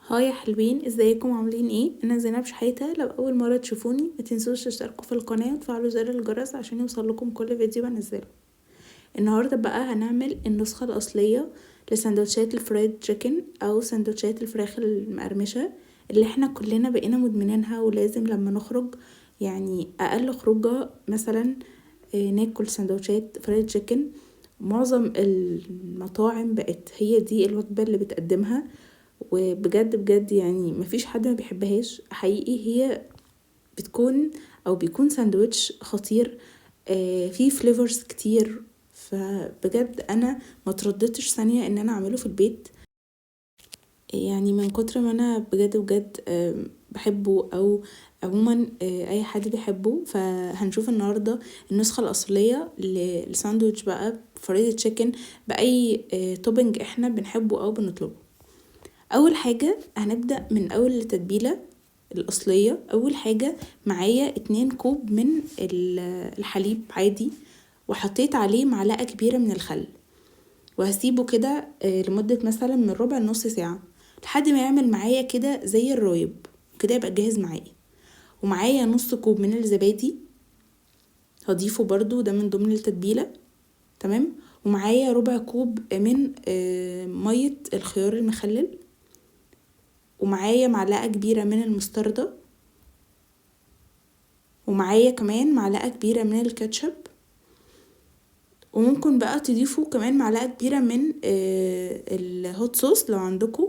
هاي يا حلوين، ازيكم عاملين ايه؟ انا زينب شحاته. لو اول مره تشوفوني ما تنسوش تشتركوا في القناه وتفعلوا زر الجرس عشان يوصلكم كل فيديو بنزله. النهارده بقى هنعمل النسخه الاصليه لسندوتشات الفرايد تشيكن او سندوتشات الفراخ المقرمشه اللي احنا كلنا بقينا مدمنينها، ولازم لما نخرج يعني اقل خروجه مثلا ناكل سندوتشات فرايد تشيكن. معظم المطاعم بقت هي دي الوجبه اللي بتقدمها، وبجد بجد يعني مفيش حد ما بيحبهاش حقيقي. هي بتكون او بيكون ساندويتش خطير، فيه فليفرز كتير. فبجد انا ما ترددتش ثانية ان انا اعمله في البيت، يعني من كتر ما انا بجد بجد بحبه، او عموما اي حد بيحبه. فهنشوف النهارده النسخه الاصليه للساندوتش بقى فرايد تشيكن باي توبنج احنا بنحبه او بنطلبه. اول حاجة هنبدأ من اول التتبيلة الاصلية. اول حاجة معايا 2 كوب من الحليب عادي، وحطيت عليه معلقة كبيرة من الخل، وهسيبه كده لمدة مثلا من ربع لنص ساعة لحد ما يعمل معايا كده زي الرايب، كده يبقى جاهز معايا. ومعايا نص كوب من الزبادي هضيفه برضو، ده من ضمن التتبيلة. تمام. ومعايا ربع كوب من مية الخيار المخلل، ومعايا معلقة كبيرة من المستردة، ومعايا كمان معلقة كبيرة من الكاتشب، وممكن بقى تضيفوا كمان معلقة كبيرة من الهوت صوص لو عندكم،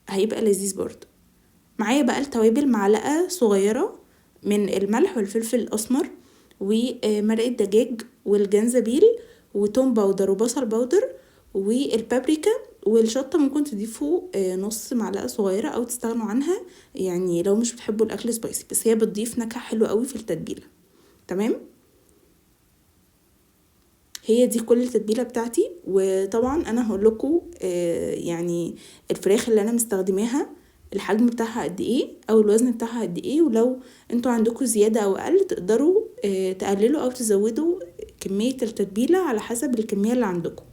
هيبقى لذيذ برضه. معايا بقى التوابل معلقة صغيرة من الملح والفلفل الأسمر ومرقة دجاج والجنزبيل وتوم باودر وبصل باودر والبابريكا والشطة. ممكن تضيفوا نص معلقة صغيرة او تستغنوا عنها، يعني لو مش بتحبوا الاكل سبايسي، بس هي بتضيف نكهة حلوة قوي في التتبيلة. تمام. هي دي كل التتبيله بتاعتي. وطبعا انا هقول لكم يعني الفراخ اللي انا مستخدماها الحجم بتاعها قد ايه او الوزن بتاعها قد ايه، ولو انتوا عندكم زياده او اقل تقدروا تقللوا او تزودوا كميه التتبيله على حسب الكميه اللي عندكم.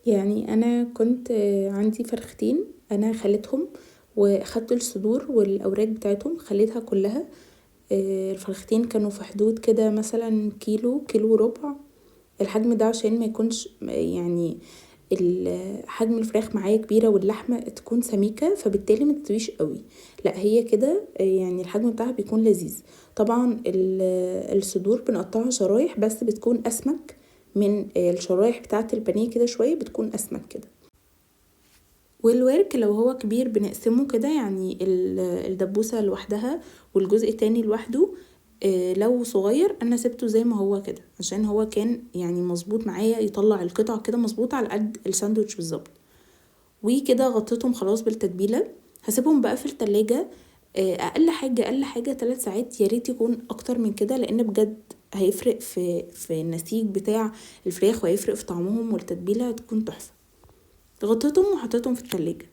يعني انا كنت عندي فرختين، انا خليتهم واخدت الصدور والاوراق بتاعتهم خليتها كلها. الفرختين كانوا في حدود كده مثلا كيلو وربع. الحجم ده عشان ما يكونش يعني حجم الفراخ معايا كبيرة واللحمة تكون سميكة، فبالتالي ما تطويش قوي. لا هي كده يعني الحجم بتاعها بيكون لذيذ. طبعا الصدور بنقطعها شرايح بس بتكون اسمك من الشرايح بتاعة البانيه، كده شوية بتكون اسمك كده. والورك لو هو كبير بنقسمه كده، يعني الدبوسة لوحدها والجزء التاني لوحده. لو صغير انا سبته زي ما هو كده عشان هو كان يعني مظبوط معايا، يطلع القطع كده مظبوط على قد الساندوتش بالظبط. وكده غطيتهم خلاص بالتتبيلة. هسيبهم بقى في التلاجة اقل حاجة 3 ساعات، يا ريت يكون اكتر من كده لان بجد هيفرق في النسيج بتاع الفراخ، وهيفرق في طعمهم، والتتبيلة هتكون تحفة. غطيتهم وحطيتهم في التلاجة.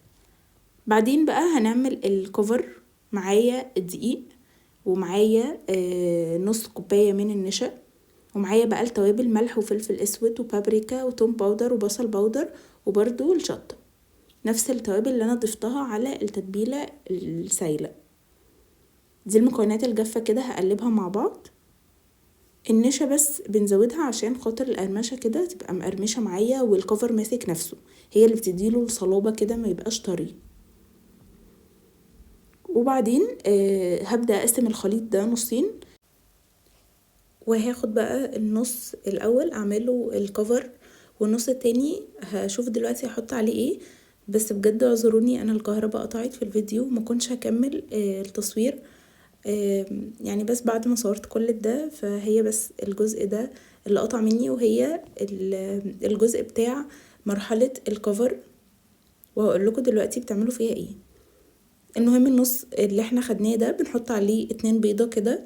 بعدين بقى هنعمل الكوفر. معايا الدقيق، ومعايا نص كوباية من النشا، ومعايا بقى التوابل ملح وفلفل اسود وبابريكا وتوم باودر وبصل باودر، وبرده الشطة، نفس التوابل اللي انا ضفتها على التتبيلة السايلة. دي المكونات الجافة كده هقلبها مع بعض. النشا بس بنزودها عشان خاطر القرمشة كده تبقى مقرمشة معايا، والكفر ماسك نفسه، هي اللي بتديله الصلابة كده ما يبقاش طري. وبعدين هبدأ اقسم الخليط ده نصين، وهاخد بقى النص الاول اعمله الكفر، والنص التاني هشوف دلوقتي هحط عليه ايه. بس بجد اعذروني، انا الكهرباء قطعت في الفيديو ما كنتش هكمل التصوير. يعني بس بعد ما صورت كل ده، فهي بس الجزء ده اللي قطع مني، وهي الجزء بتاع مرحلة الكفر، وهقول لكم دلوقتي بتعملوا فيها ايه. المهم النص اللي احنا خدناه ده بنحط عليه 2 بيضة كده،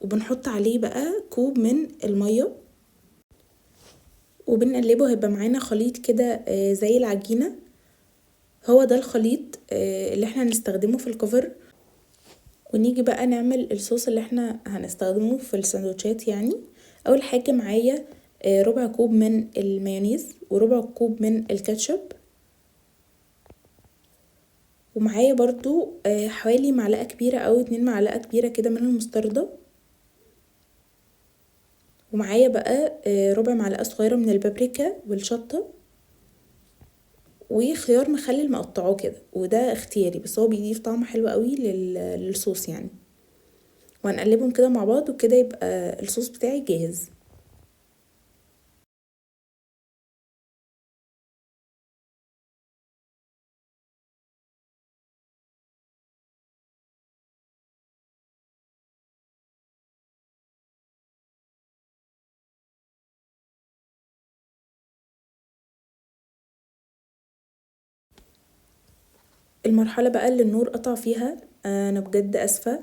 وبنحط عليه بقى كوب من المية، وبنقلبه هيبقى معانا خليط كده زي العجينة. هو ده الخليط اللي احنا هنستخدمه في الكفر. ونيجي بقى نعمل الصوص اللي احنا هنستخدمه في السندوتشات. يعني اول حاجة معايا ربع كوب من المايونيز وربع كوب من الكاتشب، ومعايا برضو حوالي معلقة كبيرة او 2 معلقة كبيرة كده من المستردة، ومعايا بقى ربع معلقة صغيرة من البابريكا والشطة، وخيار مخلل مقطعاه كده، وده اختياري بس هو بيضيف طعم حلو قوي للصوص يعني. وهنقلبهم كده مع بعض وكده يبقى الصوص بتاعي جاهز. المرحلة بقى اللي النور قطع فيها انا بجد اسفة،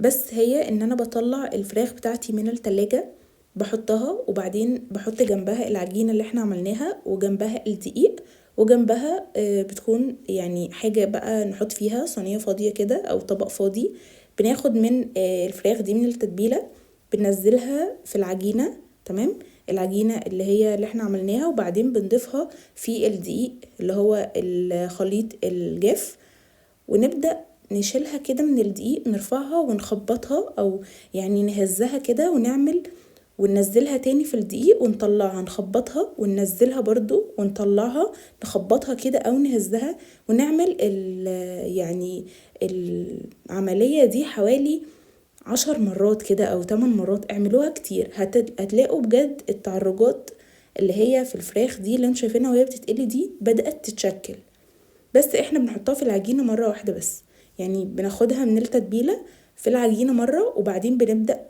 بس هي ان انا بطلع الفراخ بتاعتي من التلاجة، بحطها وبعدين بحط جنبها العجينة اللي احنا عملناها وجنبها الدقيق، وجنبها بتكون يعني حاجة بقى نحط فيها صينية فاضية كده او طبق فاضي، بناخد من الفراخ دي من التتبيلة، بننزلها في العجينة. تمام، العجينة اللي هي اللي احنا عملناها، وبعدين بنضيفها في الدقيق اللي هو الخليط الجاف، ونبدأ نشيلها كده من الدقيق، نرفعها ونخبطها او يعني نهزها كده ونعمل، وننزلها تاني في الدقيق ونطلعها، نخبطها وننزلها برضو ونطلعها، نخبطها كده او نهزها، ونعمل يعني العملية دي حوالي 10 مرات كده او 8 مرات. اعملوها كتير هتلاقوا بجد التعرجات اللي هي في الفراخ دي اللي انتوا شايفينها وهي بتتقلي دي بدأت تتشكل. بس احنا بنحطها في العجينة مرة واحدة بس، يعني بناخدها من التتبيلة في العجينة مرة، وبعدين بنبدأ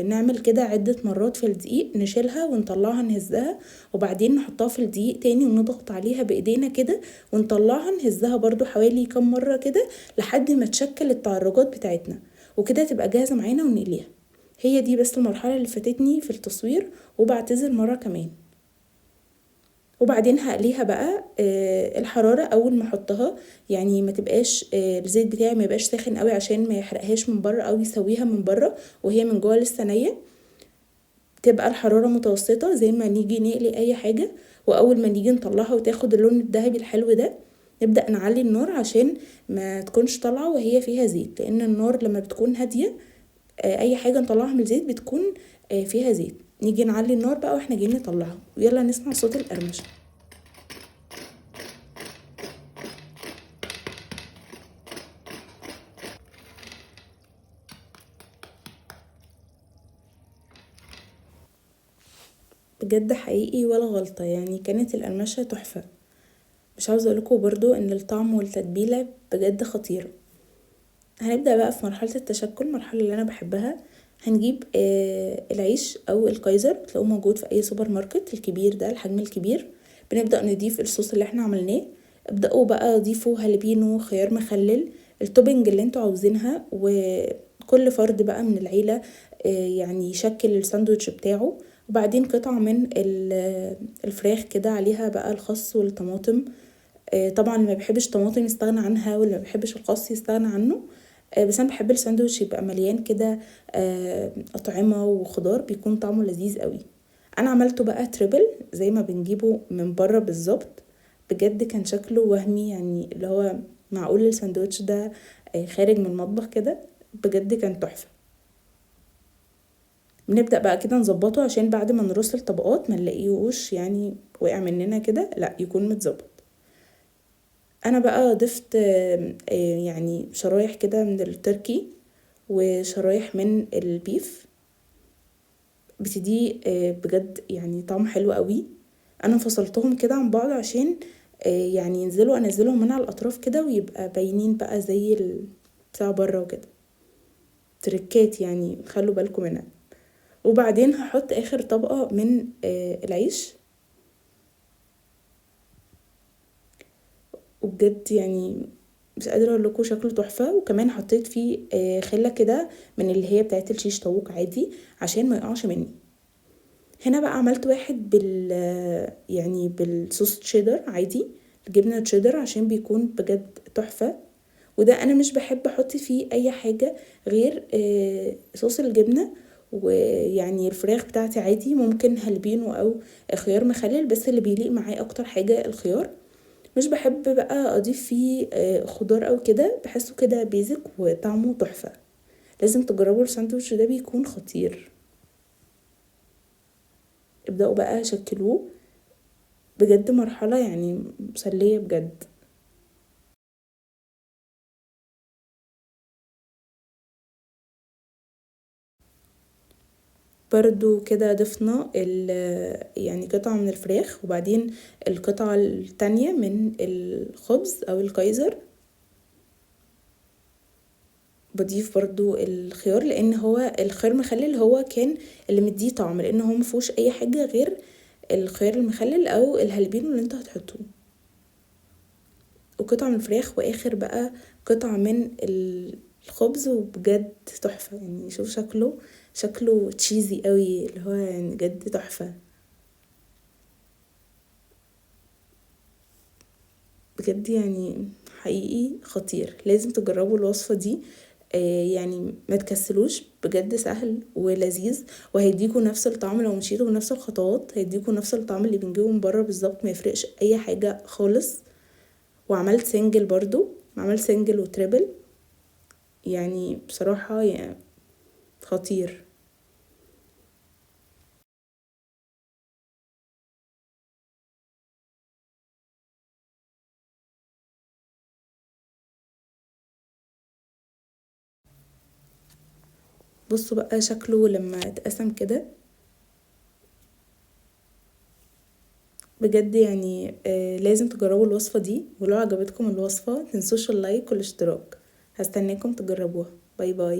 نعمل كده عدة مرات في الدقيق، نشيلها ونطلعها نهزها، وبعدين نحطها في الدقيق تاني ونضغط عليها بايدينا كده ونطلعها نهزها برضو حوالي كام مرة كده لحد ما تشكل التعرجات بتاعتنا، وكده تبقى جاهزة معانا ونقليها. هي دي بس المرحلة اللي فاتتني في التصوير، وبعتذر مرة كمان. وبعدين هقليها بقى الحرارة اول ما احطها يعني ما تبقاش الزيت بتاعي ما يبقاش ساخن قوي عشان ما يحرقهاش من بره او يسويها من بره وهي من جوه لسه نيه، تبقى الحرارة متوسطة زي ما نيجي نقلي اي حاجة. واول ما نيجي نطلعها وتاخد اللون الذهبي الحلو ده، نبدأ نعلي النار عشان ما تكونش طالعة وهي فيها زيت، لان النار لما بتكون هادية اي حاجة نطلعها من الزيت بتكون فيها زيت. نيجي نعلي النار بقى واحنا جايين نطلعها، ويلا نسمع صوت القرمشة. بجد حقيقي ولا غلطة، يعني كانت القرمشة تحفة. مش عاوزة اقولكوا برضو ان الطعم والتتبيلة بجد خطيرة. هنبدأ بقى في مرحلة التشكل، المرحلة اللي انا بحبها. هنجيب العيش او الكايزر، تلاقوه موجود في اي سوبر ماركت الكبير ده الحجم الكبير. بنبدأ نضيف الصوص اللي احنا عملناه، ابدأوا بقى ضيفوا هالبينو، خيار مخلل، التوبنج اللي انتوا عاوزينها، وكل فرد بقى من العيلة يعني يشكل الساندوتش بتاعه. وبعدين قطعة من الفراخ كده عليها بقى الخس والطماطم. طبعا اللي ما بيحبش طماطم يستغنى عنها، واللي ما بيحبش الخس يستغنى عنه. بس انا بحب الساندوتش يبقى مليان كده اطعمه وخضار، بيكون طعمه لذيذ قوي. انا عملته بقى تريبل زي ما بنجيبه من بره بالظبط. بجد كان شكله وهمي، يعني اللي هو معقول الساندوتش ده خارج من المطبخ كده. بجد كان تحفه. بنبدأ بقى كده نظبطه عشان بعد ما نرص الطبقات ما نلاقيهوش يعني وقع مننا كده، لا يكون متظبط. انا بقى ضفت يعني شرايح كده من التركي وشرايح من البيف، بتدي بجد يعني طعم حلو قوي. انا فصلتهم كده عن بعض عشان يعني ينزلوا انزلهم من على الاطراف كده ويبقى باينين بقى زي بتاع بره وكده. تركات يعني خلوا بالكم منها. وبعدين هحط اخر طبقة من العيش، وبجد يعني مش قادره اقول لكم شكله تحفه. وكمان حطيت فيه خله كده من اللي هي بتاعت الشيش طاووق عادي عشان ما يقعش مني. هنا بقى عملت واحد يعني بالصوص تشيدر عادي، الجبنه تشيدر، عشان بيكون بجد تحفه. وده انا مش بحب احط فيه اي حاجه غير صوص الجبنه ويعني الفراخ بتاعتي عادي ممكن هالبينو او خيار مخلل، بس اللي بيليق معايا اكتر حاجة الخيار. مش بحب بقى اضيف فيه خضار او كده، بحسه كده بيزك وطعمه تحفة. لازم تجربوا الساندوتش ده، بيكون خطير. ابدأوا بقى شكلوه، بجد مرحلة يعني مسلية بجد. برضو كده ضفنا يعني قطعة من الفراخ، وبعدين القطعة التانية من الخبز او الكايزر. بضيف برضو الخيار، لان هو الخيار مخلل هو كان اللي مديه طعم، لان هو مفيهوش اي حاجة غير الخيار المخلل او الهالبينو اللي انتوا هتحطوه، وقطعة من الفراخ، واخر بقى قطعة من الخبز. وبجد تحفة يعني، شوف شكله تشيزي قوي، اللي هو يعني بجد تحفة. بجد يعني حقيقي خطير، لازم تجربوا الوصفة دي. يعني ما تكسلوش، بجد سهل ولذيذ، وهيديكوا نفس الطعم. لو مشيتوا بنفس الخطوات هيديكوا نفس الطعم اللي بنجيبه من بره بالظبط، ما يفرقش اي حاجة خالص. وعملت سنجل برضو، عملت سنجل وتريبل، يعني بصراحة يعني خطير. بصوا بقى شكله لما اتقسم كده، بجد يعني لازم تجربوا الوصفة دي، ولو عجبتكم الوصفة متنسوش اللايك والاشتراك. هستناكم تجربوها. باي باي.